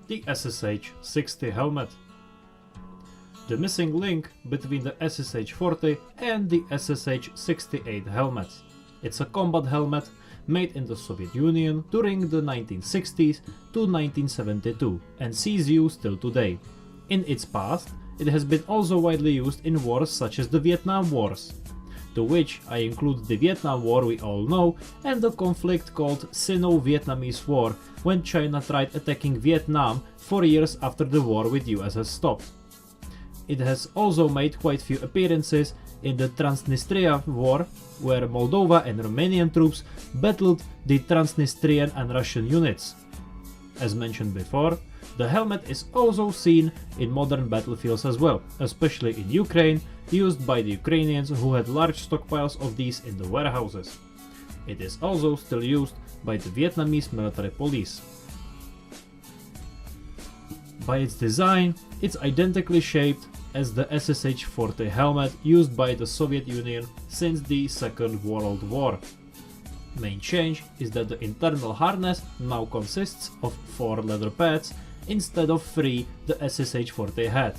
the SSH-60 helmet. The missing link between the SSH-40 and the SSH-68 helmets. It's a combat helmet made in the Soviet Union during the 1960s to 1972 and sees use till today. In its past, it has been also widely used in wars such as the Vietnam Wars, to which I include the Vietnam War we all know and the conflict called Sino-Vietnamese War, when China tried attacking Vietnam 4 years after the war with USSR stopped. It has also made quite few appearances in the Transnistria War, where Moldova and Romanian troops battled the Transnistrian and Russian units. As mentioned before, the helmet is also seen in modern battlefields as well, especially in Ukraine, used by the Ukrainians who had large stockpiles of these in the warehouses. It is also still used by the Vietnamese military police. By its design, it's identically shaped as the SSH-40 helmet used by the Soviet Union since the Second World War. Main change is that the internal harness now consists of 4 leather pads instead of 3 the SSH-40 had.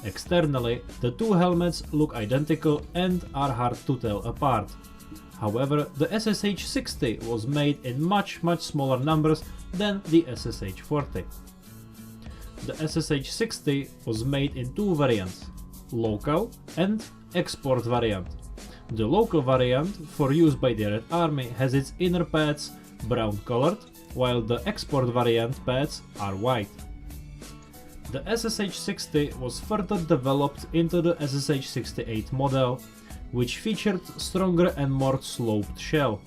Externally, the two helmets look identical and are hard to tell apart. However, the SSH-60 was made in much smaller numbers than the SSH-40. The SSH-60 was made in 2 variants, local and export variant. The local variant, for use by the Red Army, has its inner pads brown colored, while the export variant pads are white. The SSH-60 was further developed into the SSH-68 model, which featured stronger and more sloped shell.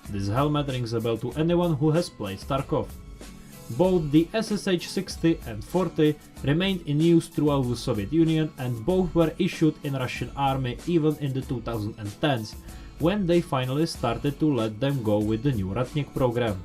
This helmet rings a bell to anyone who has played Tarkov. Both the SSH-60 and 40 remained in use throughout the Soviet Union, and both were issued in Russian army even in the 2010s, when they finally started to let them go with the new Ratnik program.